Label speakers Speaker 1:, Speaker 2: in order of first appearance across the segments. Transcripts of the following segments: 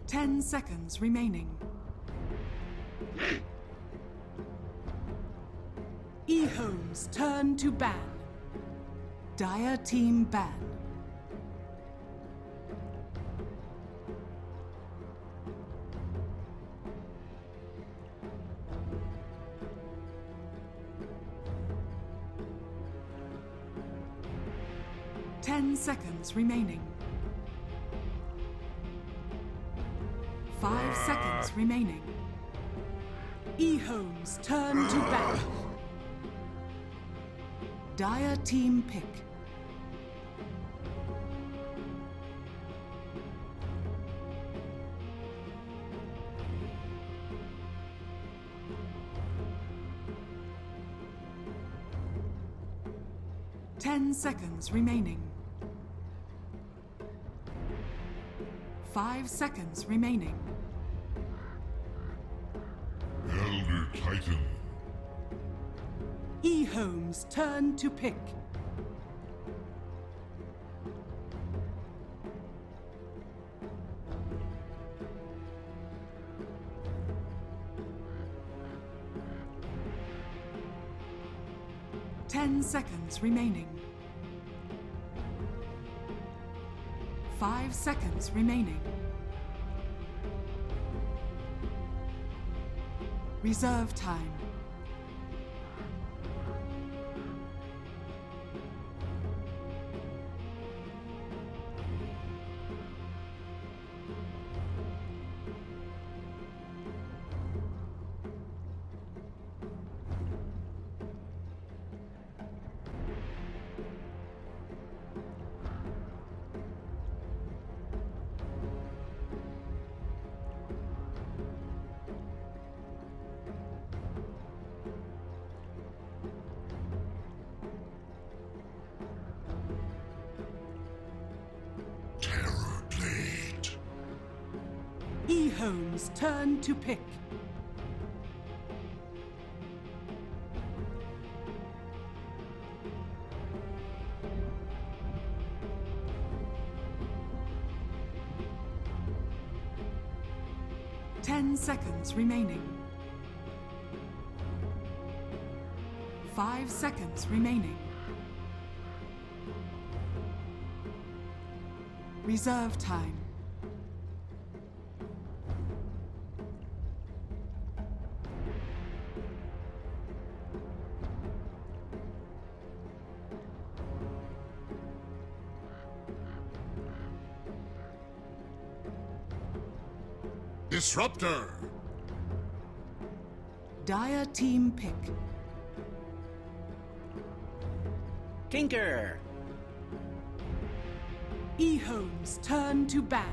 Speaker 1: 10 seconds remaining. EHOME's turn to ban. Dire team ban. Seconds remaining. 5 seconds remaining. EHOME's turn to ban. Dire team pick. Seconds remaining. 5 seconds remaining.
Speaker 2: Elder Titan.
Speaker 1: EHOME's turn to pick. Seconds remaining. 5 seconds remaining. Reserve time. EHOME's turn to pick. Seconds remaining. 5 seconds remaining. Reserve time.
Speaker 2: Disruptor!
Speaker 1: Dire team pick.
Speaker 3: Tinker!
Speaker 1: EHOME's turn to ban.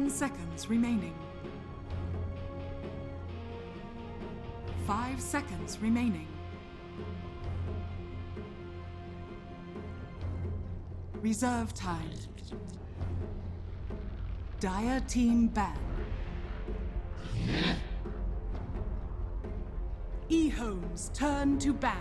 Speaker 1: Seconds remaining. 5 seconds remaining. Reserve time. Dire team ban. EHOME's turn to ban.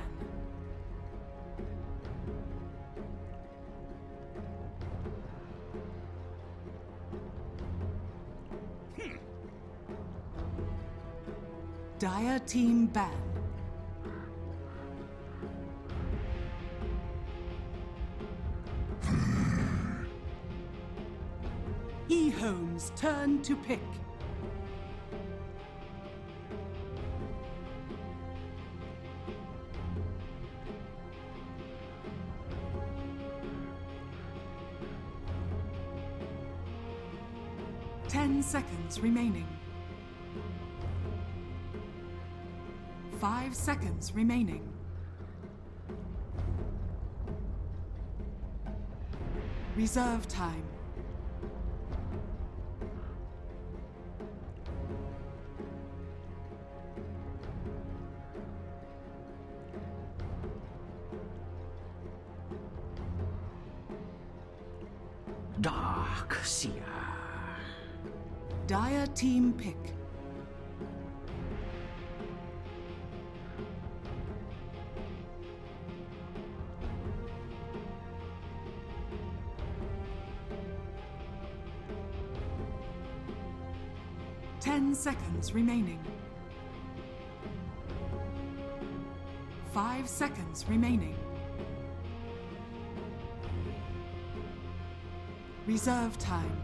Speaker 1: Dire team ban. EHOME's turn to pick. Seconds remaining. 5 seconds remaining. Reserve time.
Speaker 3: Dark Seer.
Speaker 1: Dire team pick. 10 seconds remaining. 5 seconds remaining. Reserve time.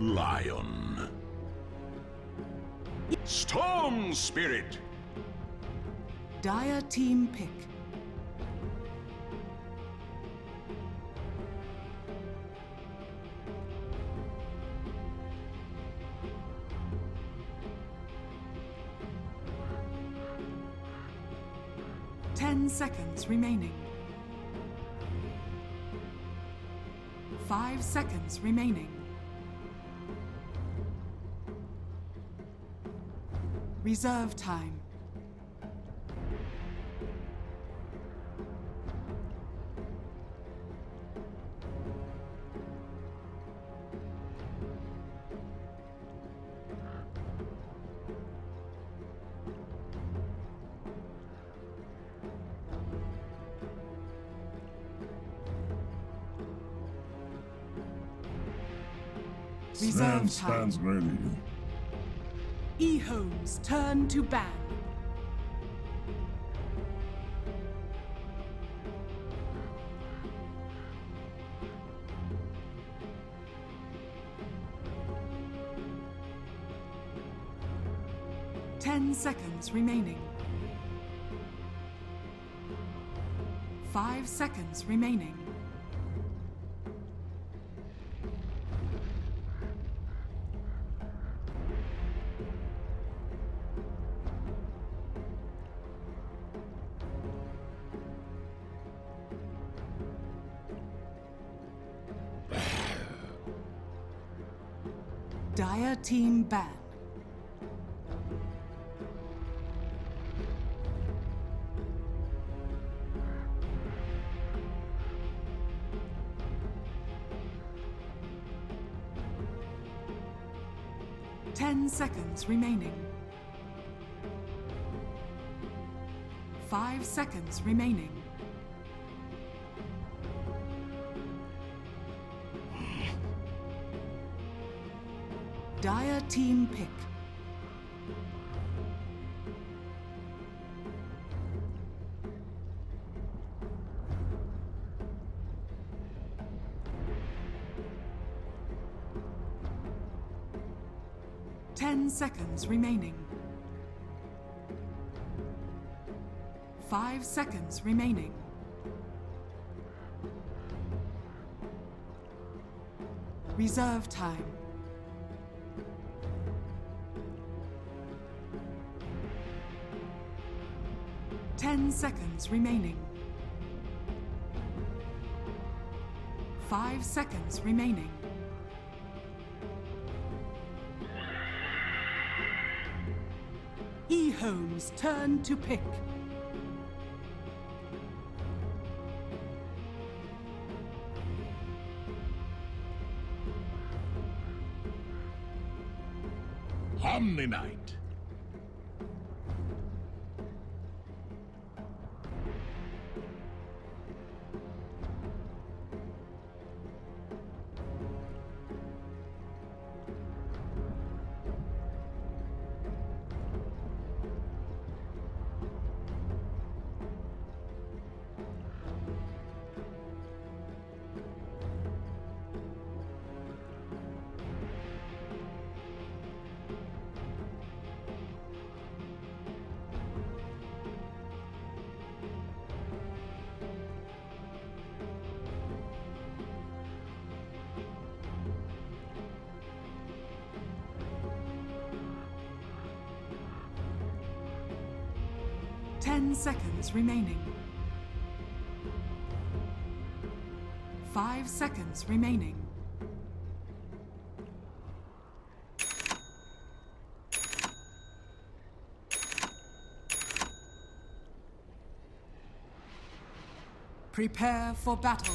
Speaker 3: Lion. Storm Spirit.
Speaker 1: Dire team pick. Seconds remaining. 5 seconds remaining. Reserve time. Reserve
Speaker 4: Stand stands ready.
Speaker 1: EHOME's turn to ban. Ten seconds remaining. 5 seconds remaining. Dire team ban. Ten seconds remaining. 5 seconds remaining. Dire team pick. Ten seconds remaining. 5 seconds remaining. Reserve time. 10 seconds remaining. 5 seconds remaining. EHOME's turn to pick.
Speaker 3: Omni-Knight.
Speaker 1: 10 seconds remaining. 5 seconds remaining. Prepare for battle.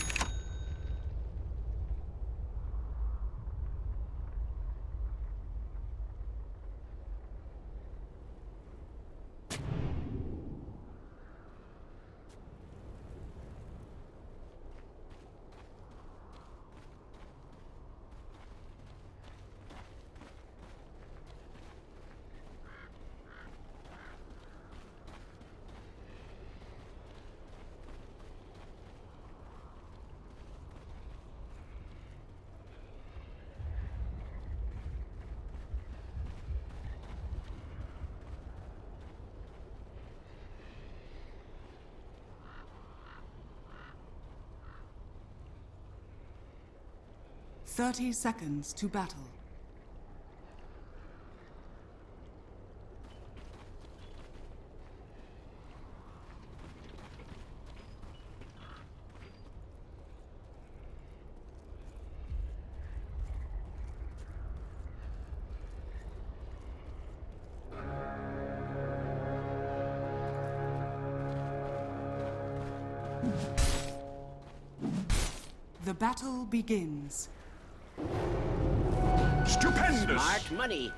Speaker 1: Thirty seconds to battle. The battle begins.
Speaker 3: Stupendous!
Speaker 4: Smart money.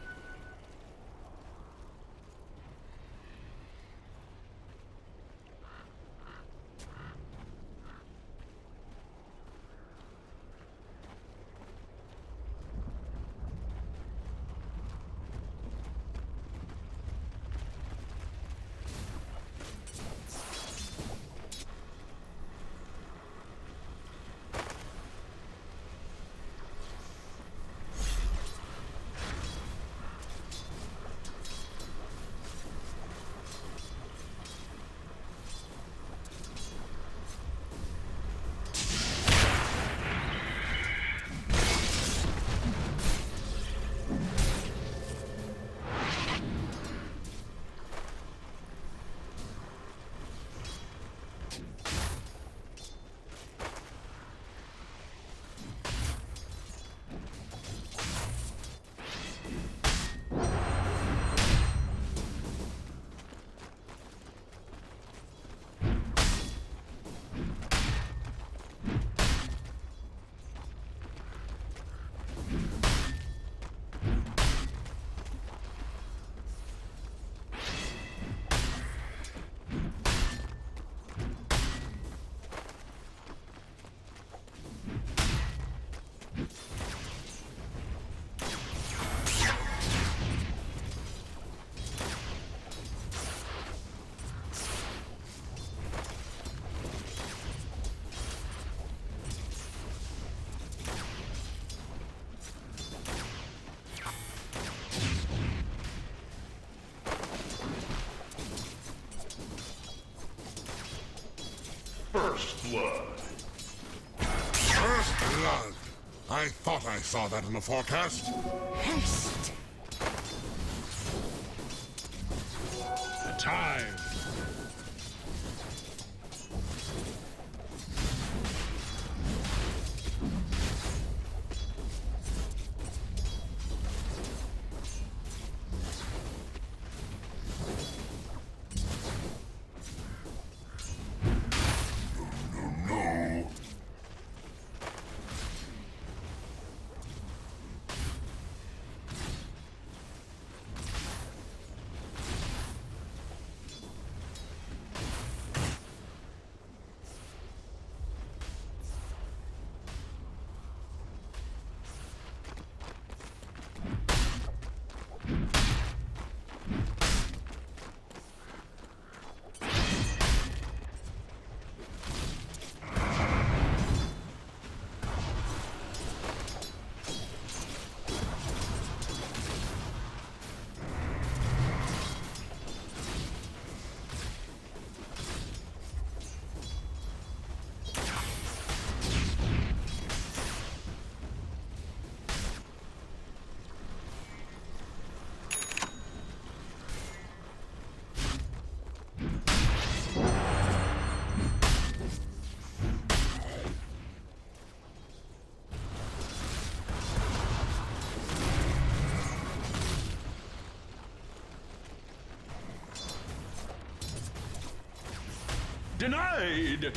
Speaker 2: First blood.
Speaker 5: First blood. I thought I saw that in the forecast.
Speaker 4: Haste.
Speaker 5: Time.
Speaker 3: Denied!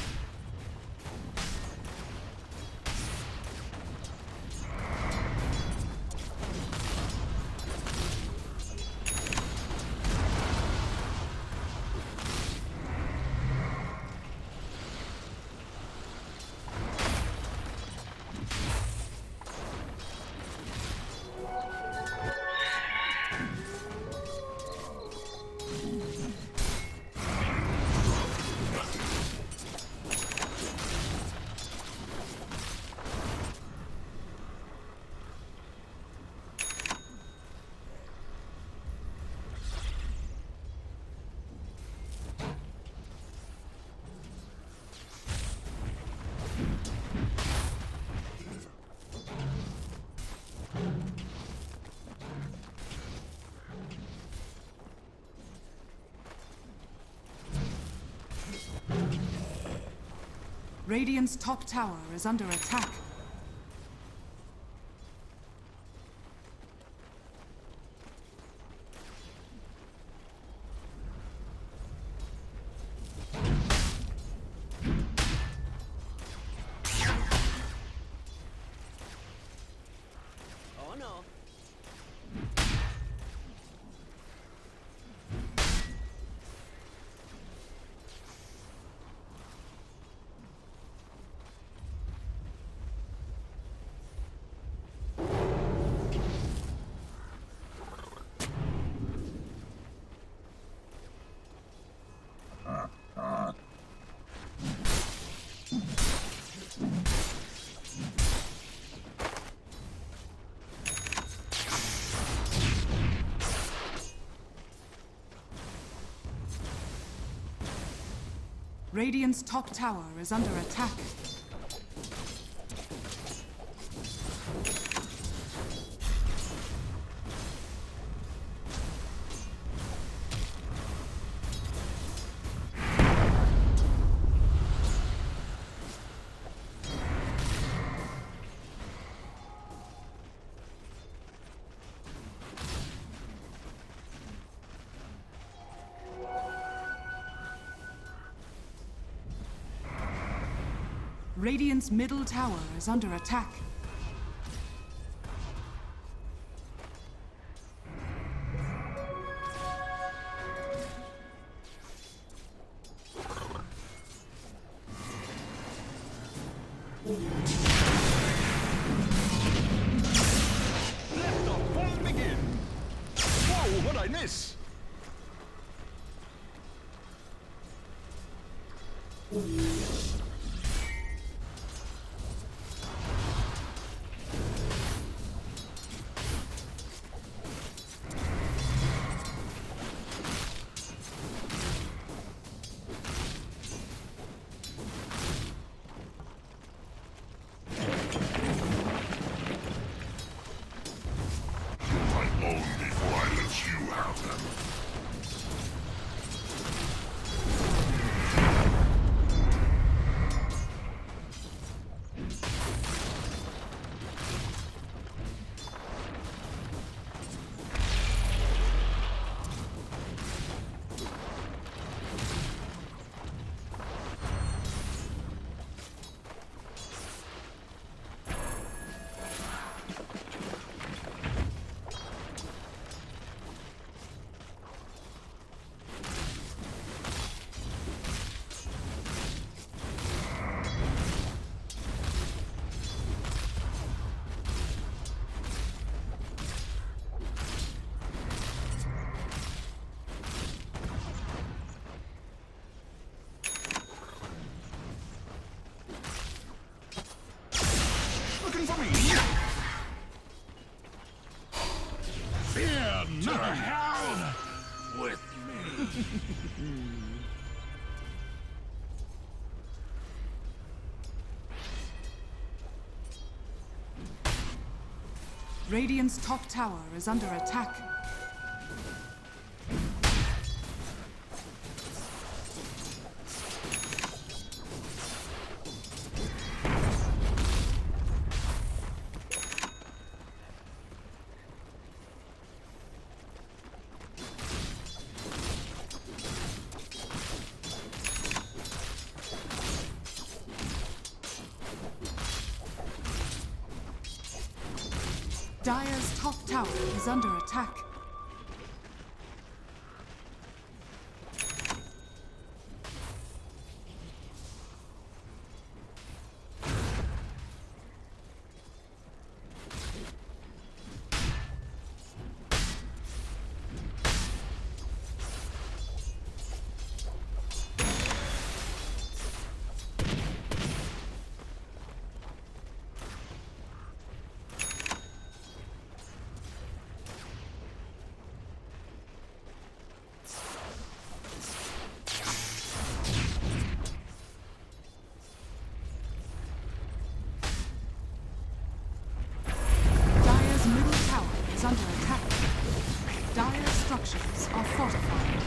Speaker 1: Radiant's top tower is under attack.
Speaker 4: Oh no.
Speaker 1: Radiant's top tower is under attack. Radiant's middle tower is under attack.
Speaker 3: Let the fun begin! Whoa, what'd I miss?
Speaker 2: My own before I let you have them.
Speaker 3: Looking for me? Fear not. To hell with me.
Speaker 1: Radiant's top tower is under attack. Dire's top tower is under attack. Dire's middle tower is under attack. Dire's structures are fortified.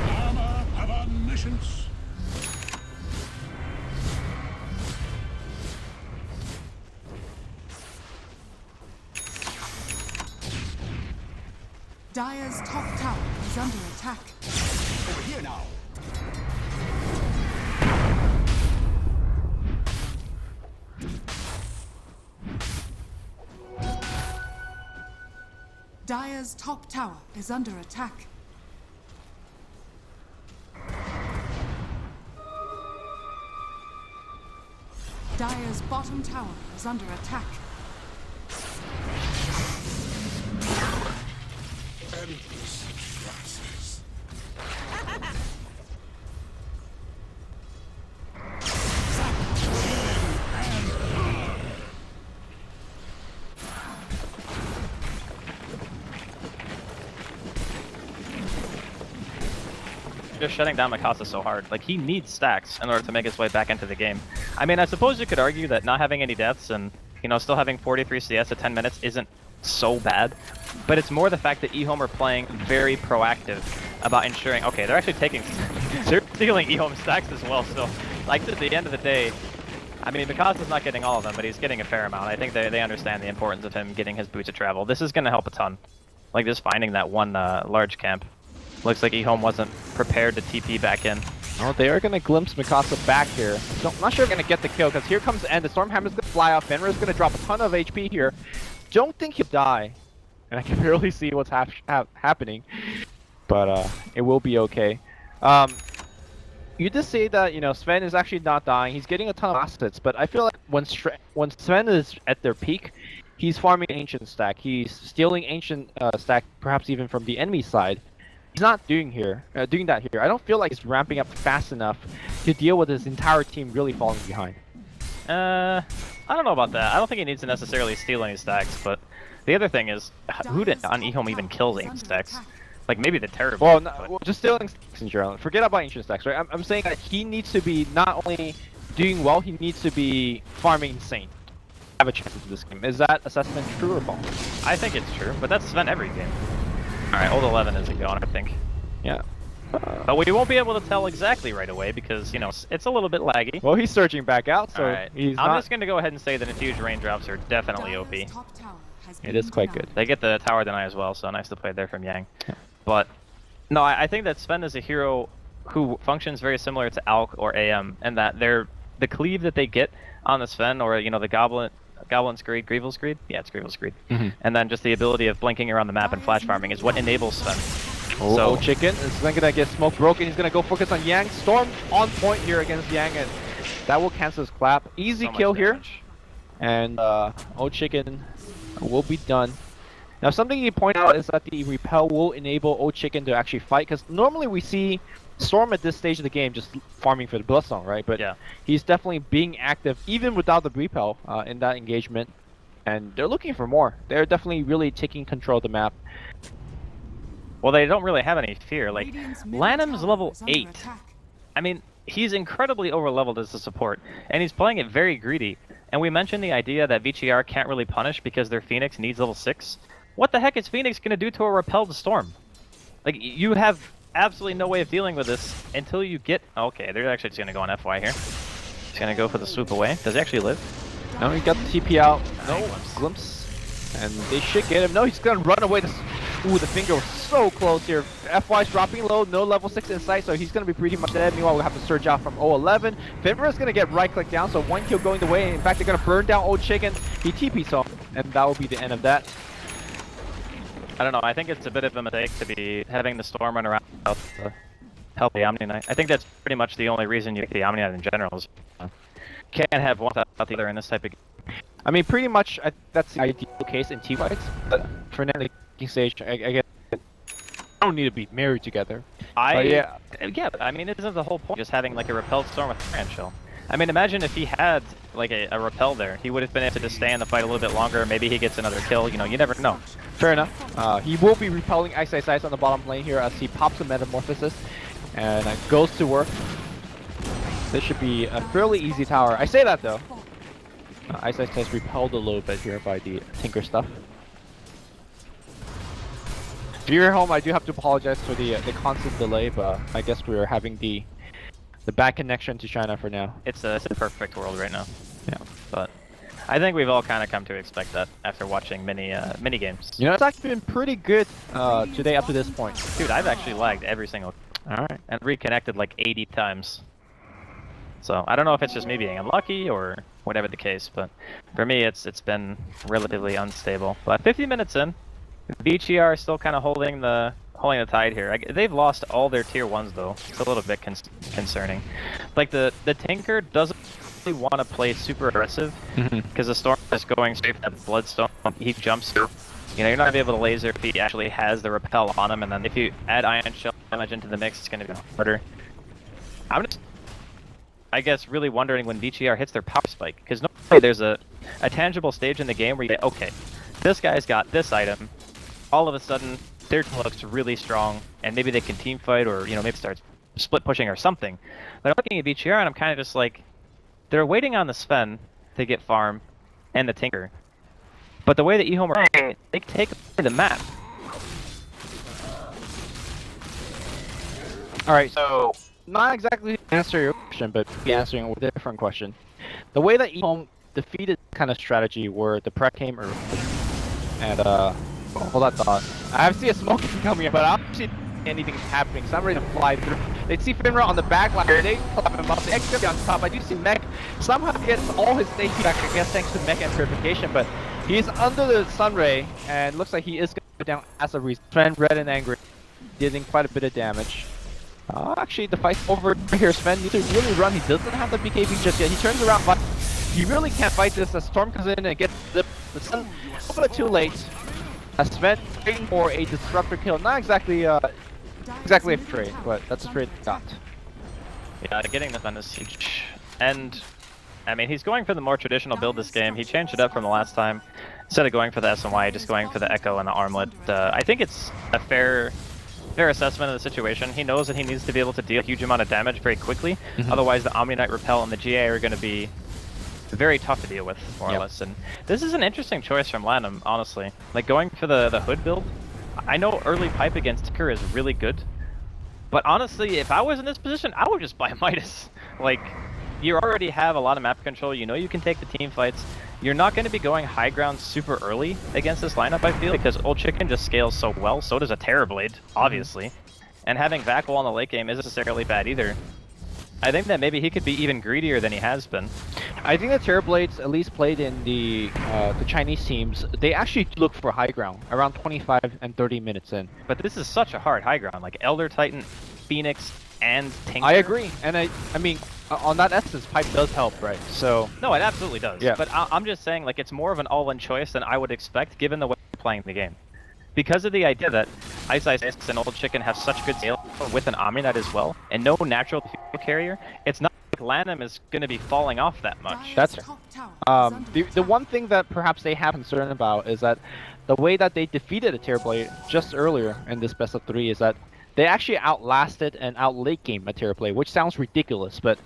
Speaker 2: Armor have omniscience.
Speaker 1: Dire's top tower is under attack.
Speaker 3: Over here now.
Speaker 1: Dire's top tower is under attack. Dire's bottom tower is under attack.
Speaker 5: Endless classes.
Speaker 6: Just shutting down Mikasa so hard. Like, he needs stacks in order to make his way back into the game. I mean, I suppose you could argue that not having any deaths and, you know, still having 43 CS at 10 minutes isn't so bad. But it's more the fact that EHOME are playing very proactive about ensuring, okay, they're actually taking, they're stealing EHOME stacks as well. So, like, at the end of the day, I mean, Mikasa's not getting all of them, but he's getting a fair amount. I think they understand the importance of him getting his boots of travel. This is going to help a ton. Like, just finding that one large camp. Looks like EHOME wasn't prepared to TP back in.
Speaker 7: Oh, they are going to glimpse Mikasa back here. So I'm not sure if they're going to get the kill, because here comes the end. The Stormhammer's going to fly off. Fenrir's going to drop a ton of HP here. Don't think he'll die. And I can barely see what's happening. But it will be okay. You did say that, you know, Sven is actually not dying. He's getting a ton of assets. But I feel like when Sven is at their peak, he's farming Ancient stack. He's stealing Ancient stack, perhaps even from the enemy side. He's not doing that here. I don't feel like he's ramping up fast enough to deal with his entire team really falling behind.
Speaker 6: I don't know about that. I don't think he needs to necessarily steal any stacks, but the other thing is, who on EHOME even kills Ancient stacks? Like, maybe the terrible.
Speaker 7: Well, well, just stealing stacks in general. Forget about Ancient stacks, right? I'm saying that he needs to be not only doing well, he needs to be farming insane. Have a chance in this game. Is that assessment true or false?
Speaker 6: I think it's true, but that's Sven every game. Alright, old 11 isn't going, I think.
Speaker 7: Yeah.
Speaker 6: But we won't be able to tell exactly right away because, you know, it's a little bit laggy.
Speaker 7: Well, he's surging back out, so
Speaker 6: I'm just going to go ahead and say that infused raindrops are definitely OP.
Speaker 7: It is quite good.
Speaker 6: They get the tower deny as well, so nice to play there from Yang. But, no, I think that Sven is a hero who functions very similar to Alk or AM, and that the cleave that they get on the Sven, or, you know, the Goblin's Greed, Grievel's Greed? Yeah, it's Grievel's Greed. And then just the ability of blinking around the map and flash farming is what enables Sven.
Speaker 7: So Chicken is then gonna get smoke broken. He's gonna go focus on Yang. Storm on point here against Yang, and that will cancel his clap. Easy kill here, and Chicken will be done. Now, something you point out is that the repel will enable Chicken to actually fight, because normally we see Storm at this stage of the game just farming for the Bloodstone, right? But yeah, he's definitely being active even without the repel in that engagement, and they're looking for more. They're definitely really taking control of the map.
Speaker 6: Well, they don't really have any fear. Like, Lanham's level 8. I mean, he's incredibly over-leveled as a support, and he's playing it very greedy. And we mentioned the idea that VG.R can't really punish because their Phoenix needs level 6. What the heck is Phoenix going to do to a repelled Storm? Like, you have absolutely no way of dealing with this until you get... Okay, they're actually just going to go on FY here. He's going to go for the swoop away. Does he actually live?
Speaker 7: No, he got the TP out. No, glimpse. And they should get him. No, he's going to run away. Ooh, the finger was so close here. FY's dropping low, no level 6 in sight, so he's going to be pretty much dead. Meanwhile, we have to surge out from 011. Finra's going to get right-click down, so 1 kill going the way. In fact, they're going to burn down Old Chicken. He TP's home, and that will be the end of that.
Speaker 6: I don't know, I think it's a bit of a mistake to be having the Storm run around to help the Omni Knight. I think that's pretty much the only reason you get the Omni Knight in general. Is can't have one without the other in this type of game.
Speaker 7: I mean, pretty much, that's the ideal case in T-Fights, but for now, the stage, I guess, don't need to be married together.
Speaker 6: Yeah, I mean, isn't the whole point just having like a repelled Storm with Iron Shell? I mean, imagine if he had like a repel there. He would have been able to just stay in the fight a little bit longer. Maybe he gets another kill. You know, you never know.
Speaker 7: Fair enough. He will be repelling Ice Ice Ice on the bottom lane here as he pops a Metamorphosis and goes to work. This should be a fairly easy tower. I say that though. Ice Ice Ice repelled a little bit here by the Tinker stuff. If you're home, I do have to apologize for the constant delay, but I guess we are having the bad connection to China for now.
Speaker 6: It's a perfect world right now.
Speaker 7: Yeah.
Speaker 6: But I think we've all kind of come to expect that after watching many games.
Speaker 7: You know, it's actually been pretty good today up to this point.
Speaker 6: Dude, I've actually lagged every single.
Speaker 7: Alright.
Speaker 6: And reconnected like 80 times. So I don't know if it's just me being unlucky or whatever the case, but for me it's been relatively unstable. But 50 minutes in, VG.R still kind of holding the tide here. They've lost all their tier 1s though. It's a little bit concerning. Like the Tinker doesn't really want to play super aggressive because the Storm is going straight for that Bloodstone. He jumps through. You know, you're not gonna be able to laser if he actually has the repel on him, and then if you add Iron Shell damage into the mix, it's gonna be harder. I'm just, I guess, really wondering when VG.R hits their power spike, because normally there's a tangible stage in the game where you get, okay, this guy's got this item, all of a sudden their team looks really strong, and maybe they can team fight, or you know, maybe start split pushing or something. But I'm looking at VG.R and I'm kind of just like, they're waiting on the Sven to get farm and the Tinker. But the way that EHOME are playing, they can take the map.
Speaker 7: Alright, so not exactly to answer your question, but answering a different question. The way that EHOME defeated kind of strategy where the prep came early, and hold that thought. I see a smoke coming, but I don't see anything happening, so I'm ready to fly through. They see Finra on the back line, they clap him up, the X on top. I do see Mech somehow gets all his safety back, I guess thanks to Mech and Purification, but he's under the Sunray, and looks like he is going to go down as a reason. Sven, red and angry, dealing quite a bit of damage. Actually, the fight's over here. Sven needs to really run. He doesn't have the BKB just yet. He turns around, but he really can't fight this. The Storm comes in and gets the Sun a little bit too late. Sven waiting for a disruptor kill. Not exactly exactly a trade, but that's a trade he got.
Speaker 6: Yeah, getting the Sun is huge. And I mean, he's going for the more traditional build this game. He changed it up from the last time. Instead of going for the SMY, just going for the Echo and the Armlet. I think it's a fair assessment of the situation. He knows that he needs to be able to deal a huge amount of damage very quickly. Otherwise, the Omni Knight Repel and the GA are going to be very tough to deal with, more or less. And this is an interesting choice from Lanham, honestly. Like, going for the Hood build, I know early pipe against Tinker is really good, but honestly, if I was in this position, I would just buy Midas. Like, you already have a lot of map control, you know you can take the team fights. You're not going to be going high ground super early against this lineup, I feel, because Old Chicken just scales so well, so does a Terrorblade, obviously. And having Vac Wall in the late game isn't necessarily bad either. I think that maybe he could be even greedier than he has been.
Speaker 7: I think the Terrorblades, at least played in the Chinese teams, they actually look for high ground, around 25 and 30 minutes in.
Speaker 6: But this is such a hard high ground, like Elder Titan, Phoenix, and Tinker.
Speaker 7: I agree, and I mean, on that essence, pipe does help, right? So
Speaker 6: no, it absolutely does.
Speaker 7: Yeah.
Speaker 6: But I'm just saying, like, it's more of an all-in choice than I would expect, given the way we're playing the game. Because of the idea that Ice Ice and Old Chicken have such good scale with an Omni Knight as well, and no natural field carrier, it's not like Lanham is going to be falling off that much.
Speaker 7: that's the one thing that perhaps they have concern about is that the way that they defeated a Terrorblade just earlier in this best of 3 is that they actually outlasted and out late game a Terrorblade, which sounds ridiculous, but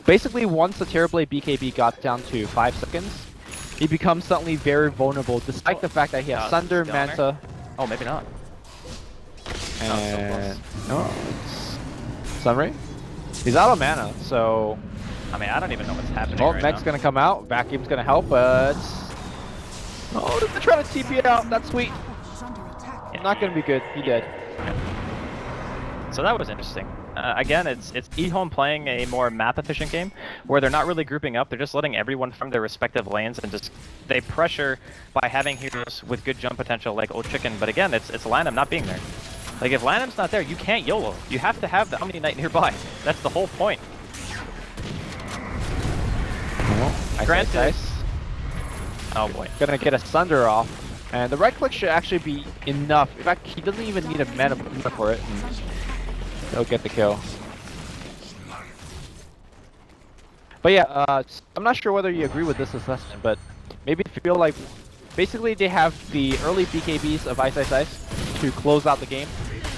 Speaker 7: basically once the Terrorblade BKB got down to 5 seconds, he becomes suddenly very vulnerable, despite the fact that he has Sunder, Manta.
Speaker 6: Oh, maybe not.
Speaker 7: And no, it's Sunray. He's out of mana, so
Speaker 6: I mean, I don't even know what's happening
Speaker 7: well,
Speaker 6: right
Speaker 7: Mech's
Speaker 6: now.
Speaker 7: gonna come out, Vacuum's gonna help, but oh, they're trying to TP it out. That's sweet.
Speaker 6: Yeah,
Speaker 7: not gonna be good. He dead.
Speaker 6: So that was interesting. Again, it's EHOME playing a more map-efficient game, where they're not really grouping up, they're just letting everyone from their respective lanes, and just they pressure by having heroes with good jump potential like Old Chicken, but again, it's Lanham not being there. Like, if Lanham's not there, you can't YOLO. You have to have the Omni Knight nearby. That's the whole point. Granted... Oh boy.
Speaker 7: Gonna get a Sunder off, and the right click should actually be enough. In fact, he doesn't even need a mana for it. And he'll get the kill. But yeah, I'm not sure whether you agree with this assessment, but maybe feel like basically they have the early BKBs of Ice Ice Ice to close out the game,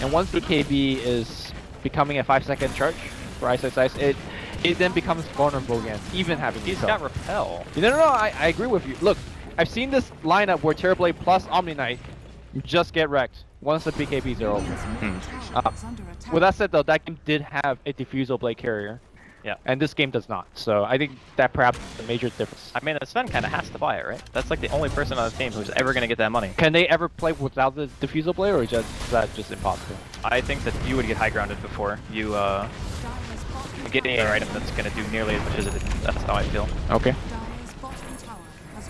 Speaker 7: and once BKB is becoming a 5-second charge for Ice Ice Ice, it then becomes vulnerable again, even having
Speaker 6: He's got Repel.
Speaker 7: No, I agree with you. Look, I've seen this lineup where Terrorblade plus Omni Knight just get wrecked once the BKBs are over. With that said though, that game did have a Diffusal Blade Carrier.
Speaker 6: Yeah.
Speaker 7: And this game does not, so I think that perhaps is a major difference.
Speaker 6: I mean, Sven kind of has to buy it, right? That's like the only person on the team who's ever going to get that money.
Speaker 7: Can they ever play without the Diffusal Blade, or is that just impossible?
Speaker 6: I think that you would get high grounded before you get any other item that's going to do nearly as much as it did. That's how I feel.
Speaker 7: Okay.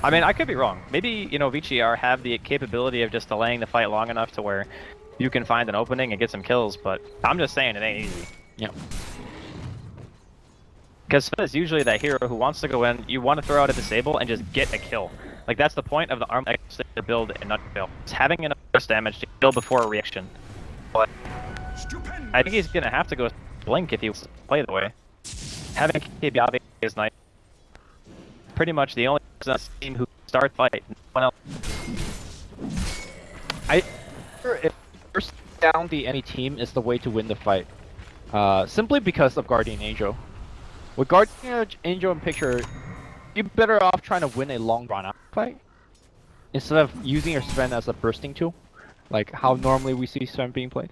Speaker 6: I mean, I could be wrong. Maybe, you know, VG.R have the capability of just delaying the fight long enough to where you can find an opening and get some kills, but I'm just saying it ain't easy.
Speaker 7: Yeah.
Speaker 6: Because Sven is usually that hero who wants to go in, you want to throw out a disable and just get a kill. Like, that's the point of the arm to build in nutshell. It's having enough burst damage to kill before a reaction. But I think he's going to have to go Blink if he wants to play the way. Having KB obviously is nice. Pretty much the only person on the team who starts fight. No one else.
Speaker 7: I wonder if first down the any team is the way to win the fight. Simply because of Guardian Angel. With Guardian Angel in picture, you're better off trying to win a long run out fight instead of using your Sven as a bursting tool, like how normally we see Sven being played.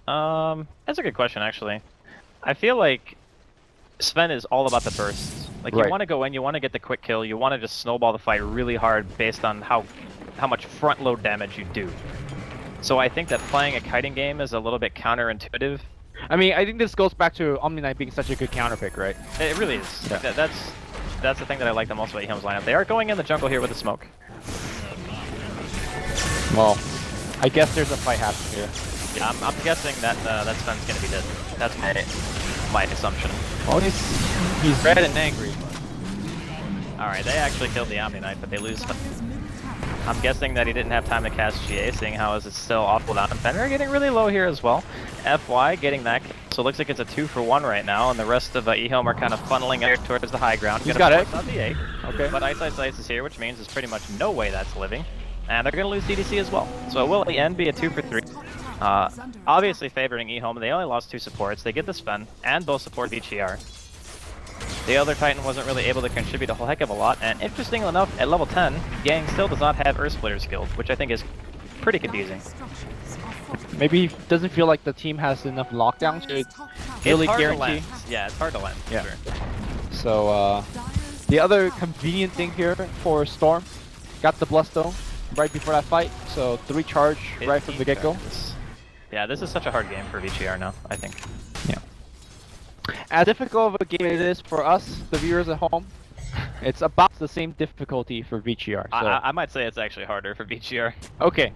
Speaker 6: That's a good question actually. I feel like Sven is all about the bursts. Like, you want to go in, you want to get the quick kill, you want to just snowball the fight really hard based on how much front load damage you do. So I think that playing a kiting game is a little bit counterintuitive.
Speaker 7: I mean, I think this goes back to Omni Knight being such a good counter pick, right?
Speaker 6: It really is. Yeah. That's the thing that I like the most about EHOME's lineup. They are going in the jungle here with the smoke.
Speaker 7: Well, I guess there's a fight happening here.
Speaker 6: Yeah, I'm guessing that that Sven's gonna be dead. That's my assumption.
Speaker 7: Well, he's red and angry.
Speaker 6: Alright, they actually killed the Omni Knight, but they lose. I'm guessing that he didn't have time to cast GA, seeing how is it still off without him. Fenrir getting really low here as well. FY getting that, so it looks like it's a 2-for-1 right now, and the rest of EHOME are kind of funneling out towards the high ground.
Speaker 7: He's got it.
Speaker 6: On the 8. Okay. But Ice Ice Ice is here, which means there's pretty much no way that's living. And they're going to lose DDC as well. So it will at the end be a 2-for-3. Obviously favoring EHOME, they only lost 2 supports. They get the Sven, and both support VG.R. The other Titan wasn't really able to contribute a whole heck of a lot, and interestingly enough, at level 10, Gang still does not have Earth Splitter skilled, which I think is pretty confusing.
Speaker 7: Maybe it doesn't feel like the team has enough lockdown to really guarantee.
Speaker 6: Yeah, it's hard to land.
Speaker 7: Yeah.
Speaker 6: Sure.
Speaker 7: So the other convenient thing here for Storm, got the Bloodstone right before that fight, so 3 charge right from the get-go.
Speaker 6: Yeah, this is such a hard game for VG.R now, I think.
Speaker 7: Yeah. As difficult of a game it is for us, the viewers at home, it's about the same difficulty for VG.R. So.
Speaker 6: I might say it's actually harder for VG.R.
Speaker 7: Okay.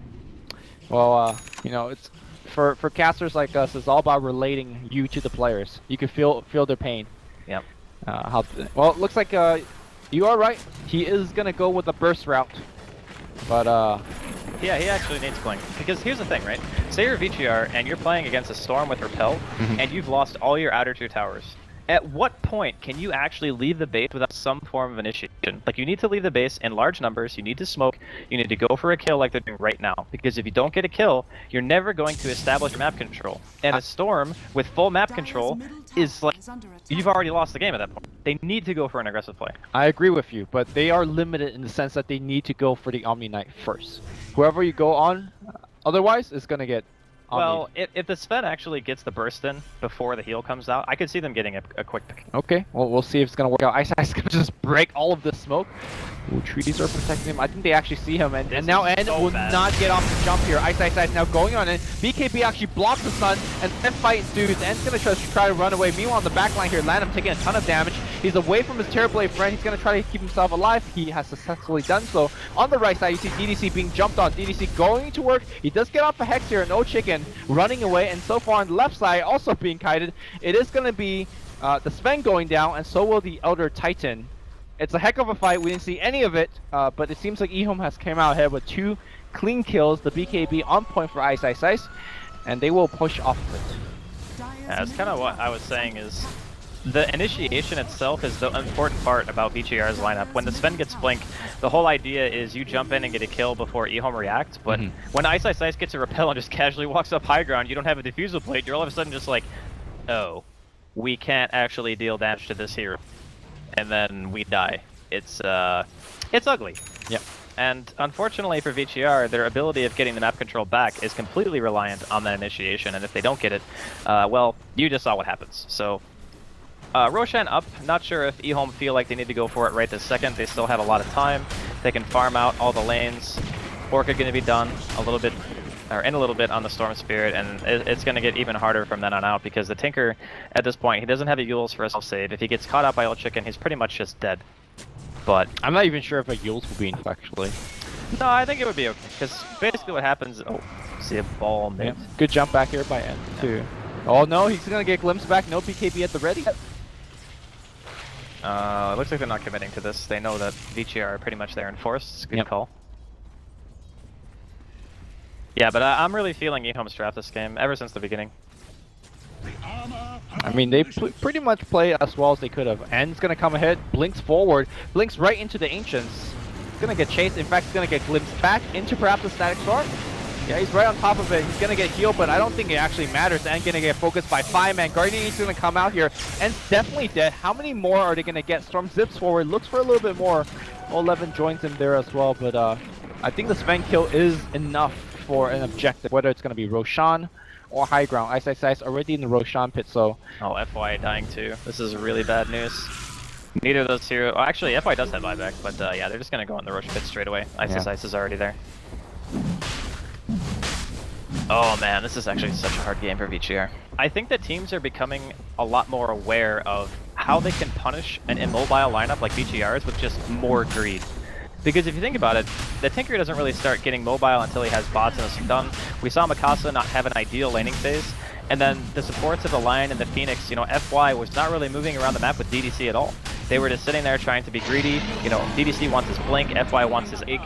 Speaker 7: Well, you know, it's for casters like us, it's all about relating you to the players. You can feel their pain.
Speaker 6: Yep.
Speaker 7: Well, it looks like you are right. He is gonna go with the burst route, but
Speaker 6: yeah, he actually needs Blink. Because here's the thing, right? Say you're VG.R and you're playing against a Storm with Repel, and you've lost all your outer 2 towers. At what point can you actually leave the base without some form of initiation? Like, you need to leave the base in large numbers, you need to smoke, you need to go for a kill like they're doing right now. Because if you don't get a kill, you're never going to establish map control. And a Storm with full map control is like, you've already lost the game at that point. They need to go for an aggressive play.
Speaker 7: I agree with you, but they are limited in the sense that they need to go for the Omni Knight first. Whoever you go on, otherwise, is gonna get
Speaker 6: Well, if the Sven actually gets the burst in before the heal comes out, I could see them getting a quick pick.
Speaker 7: Okay, well, we'll see if it's gonna work out. Ice Ice gonna just break all of this smoke. Ooh, trees are protecting him. I think they actually see him, and now N
Speaker 6: so
Speaker 7: will
Speaker 6: bad.
Speaker 7: not get off the jump here. Ice Ice now going on in. BKB actually blocks the sun, and then fight ensues. N's gonna try to run away. Meanwhile, on the back line here, Lanham taking a ton of damage. He's away from his Terrorblade friend. He's gonna try to keep himself alive. He has successfully done so. On the right side, you see DDC being jumped on. DDC going to work. He does get off a Hex here, no chicken, running away. And so far on the left side, also being kited, it is gonna be the Sven going down, and so will the Elder Titan. It's a heck of a fight. We didn't see any of it, but it seems like EHOME has came out ahead with 2 clean kills. The BKB on point for Ice Ice Ice, and they will push off of it.
Speaker 6: Yeah, that's kind of what I was saying is the initiation itself is the important part about VG.R's lineup. When the Sven gets Blink, the whole idea is you jump in and get a kill before EHOME reacts, but when Ice Ice Ice gets a repel and just casually walks up high ground, you don't have a defusal plate, you're all of a sudden just like, oh, we can't actually deal damage to this hero. And then we die. It's ugly.
Speaker 7: Yep.
Speaker 6: And unfortunately for VG.R, their ability of getting the map control back is completely reliant on that initiation, and if they don't get it, well, you just saw what happens. So, Roshan up, not sure if EHOME feel like they need to go for it right this second. They still have a lot of time. They can farm out all the lanes. Orca gonna be done a little bit, or in a little bit on the Storm Spirit, and it's going to get even harder from then on out because the Tinker, at this point, he doesn't have a Yules for a self-save. If he gets caught out by Old Chicken, he's pretty much just dead. But
Speaker 7: I'm not even sure if a Yules will be enough, actually.
Speaker 6: no, I think it would be okay, because basically what happens... Oh, see a ball mid.
Speaker 7: Yeah. Good jump back here by N, too. Oh no, he's going to get glimpsed back. No BKB at the ready.
Speaker 6: It looks like they're not committing to this. They know that VG.R are pretty much there in force. It's a good call. Yeah, but I'm really feeling EHOME's draft this game ever since the beginning.
Speaker 7: I mean, they pretty much play as well as they could have. N's gonna come ahead, blinks forward, blinks right into the Ancients. He's gonna get chased. In fact, he's gonna get glimpsed back into perhaps a Static Storm. Yeah, he's right on top of it. He's gonna get healed, but I don't think it actually matters. And gonna get focused by 5-man. Guardian's gonna come out here. N's definitely dead. How many more are they gonna get? Storm zips forward, looks for a little bit more. 11 joins him there as well, but I think the Sven kill is enough for an objective, whether it's going to be Roshan or high ground. Ice Ice Ice already in the Roshan pit, so...
Speaker 6: Oh, FY dying too. This is really bad news. Neither of those two... Oh, actually, FY does have buyback, but yeah, they're just going to go in the Rosh pit straight away. Ice Ice Ice is already there. Oh man, this is actually such a hard game for VG.R. I think that teams are becoming a lot more aware of how they can punish an immobile lineup like VG.R's with just more greed. Because if you think about it, the Tinker doesn't really start getting mobile until he has bots and a stun. We saw Mikasa not have an ideal laning phase, and then the supports of the Lion and the Phoenix, you know, FY was not really moving around the map with DDC at all. They were just sitting there trying to be greedy. You know, DDC wants his Blink, FY wants his Ig.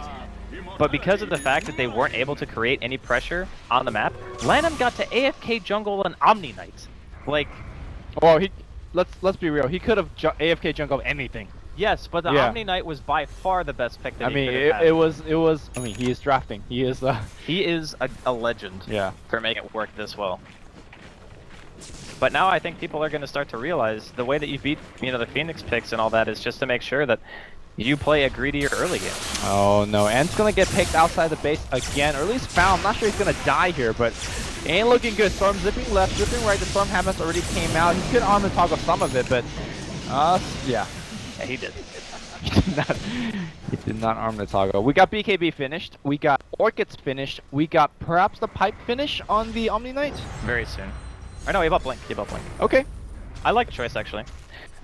Speaker 6: But because of the fact that they weren't able to create any pressure on the map, Lanham got to AFK jungle and Omni Knight. Like,
Speaker 7: oh, let's be real. He could have AFK jungle anything.
Speaker 6: yes, but the Omni Knight was by far the best pick that he could have had.
Speaker 7: it was. I mean, he is drafting. He is.
Speaker 6: He is a legend.
Speaker 7: Yeah.
Speaker 6: For making it work this well. But now I think people are going to start to realize the way that you beat, you know, the Phoenix picks and all that is just to make sure that you play a greedier early game.
Speaker 7: Oh no, Ant's gonna get picked outside the base again, or at least found. I'm not sure he's gonna die here, but ain't looking good. Storm zipping left, zipping right. The Storm Hammers already came out. He could armor toggle some of it, but yeah.
Speaker 6: Yeah, he did.
Speaker 7: He did not arm the toggle. We got BKB finished. We got Orchids finished. We got perhaps the pipe finish on the Omni Knight.
Speaker 6: Very soon. Or no, he bought Blink. He bought Blink.
Speaker 7: Okay.
Speaker 6: I like the choice actually.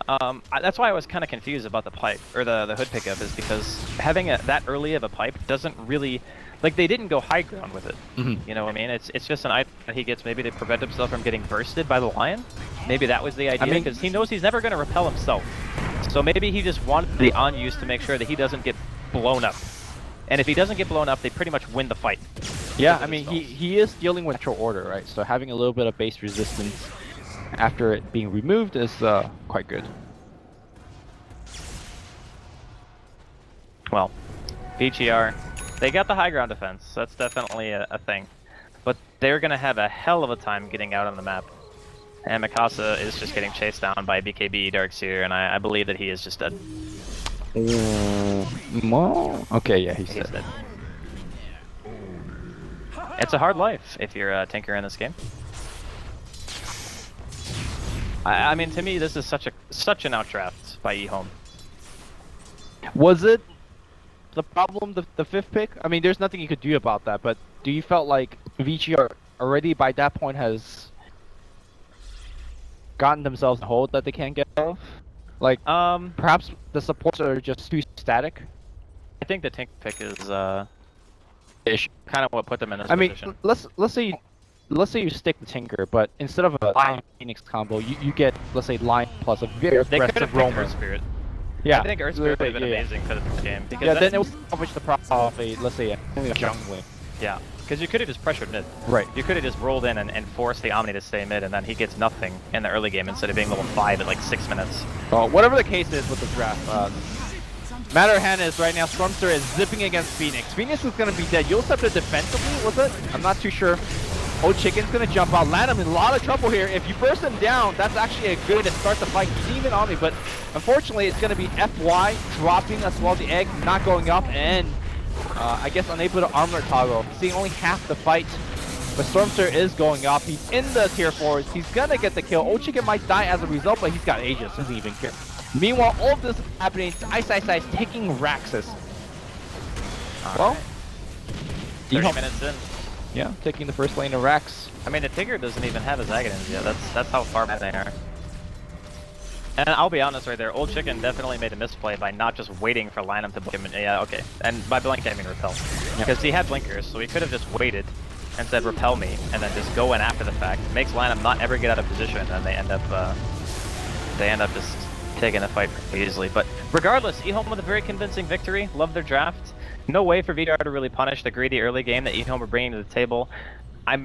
Speaker 6: That's why I was kind of confused about the pipe, or the hood pickup, is because having that early of a pipe doesn't really, like, they didn't go high ground with it. You know what I mean? It's just an item that he gets maybe to prevent himself from getting bursted by the Lion. Maybe that was the idea, because he knows he's never going to repel himself. So maybe he just wanted the on-use to make sure that he doesn't get blown up. And if he doesn't get blown up, they pretty much win the fight.
Speaker 7: Yeah, I mean, he is dealing with natural order, right? So having a little bit of base resistance after it being removed is quite good.
Speaker 6: Well, VG.R, they got the high ground defense, so that's definitely a thing. But they're going to have a hell of a time getting out on the map. And Mikasa is just getting chased down by BKB Darkseer, and I believe that he is just dead.
Speaker 7: Well, okay, yeah, he's dead.
Speaker 6: Dead. It's a hard life if you're a tinker in this game. I mean, to me, this is such an outdraft by EHOME.
Speaker 7: Was it the problem, the fifth pick? I mean, there's nothing you could do about that, but do you felt like VG.R already by that point has gotten themselves a hold that they can't get out of? Like, perhaps the supports are just too static?
Speaker 6: I think the tank pick is kind of what put them in this
Speaker 7: I mean,
Speaker 6: position.
Speaker 7: let's say you stick the Tinker, but instead of a Lion Phoenix combo, you get, let's say, Lion plus a very
Speaker 6: They could have
Speaker 7: aggressive
Speaker 6: picked
Speaker 7: Roamer.
Speaker 6: Earth Spirit.
Speaker 7: Yeah,
Speaker 6: I think Earth Spirit would have been amazing for this game. Because
Speaker 7: yeah,
Speaker 6: that's-
Speaker 7: then it would salvage the problem of a, let's say, only a jungling.
Speaker 6: Yeah, because you could have just pressured mid.
Speaker 7: Right.
Speaker 6: You could have just rolled in and forced the Omni to stay mid, and then he gets nothing in the early game instead of being level 5 at like 6 minutes.
Speaker 7: Well, whatever the case is with the draft,
Speaker 1: Is under
Speaker 7: matter of hand is right now, Stormster is zipping against Phoenix. Phoenix is going to be dead. You'll have to defensively, was it? I'm not too sure. Oh, Chicken's going to jump out. Land him in a lot of trouble here. If you burst him down, that's actually a good way to start the fight. He's even on me, but unfortunately, it's going to be FY dropping as well. The egg not going up, and I guess unable to armor toggle. Seeing only half the fight. But Stormster is going up. He's in the tier 4s. He's going to get the kill. Oh, Chicken might die as a result, but he's got Aegis. Doesn't even care. Meanwhile, all of this is happening. Ice taking Raxus. Well,
Speaker 6: 30 minutes in.
Speaker 7: yeah, taking the first lane of Rax.
Speaker 6: I mean, the Tigger doesn't even have his Agadins yet. That's how far back they are. And I'll be honest right there, Old Chicken definitely made a misplay by not just waiting for Lineup to blink him. Yeah, okay. And by blink, I mean repel. Because he had blinkers, so he could have just waited and said repel me, and then just go in after the fact. Makes Lineup not ever get out of position, and they end up just taking the fight pretty easily. But regardless, EHOME with a very convincing victory. Love their draft. No way for VG.R to really punish the greedy early game that EHOME are bringing to the table. I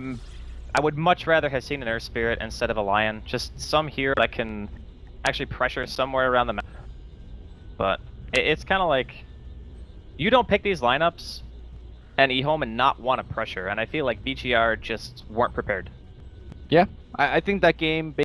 Speaker 6: would much rather have seen an Earth Spirit instead of a Lion. Just some here that can actually pressure somewhere around the map. But it's kind of like, you don't pick these lineups and EHOME and not want to pressure, and I feel like VG.R just weren't prepared.
Speaker 7: Yeah, I think that game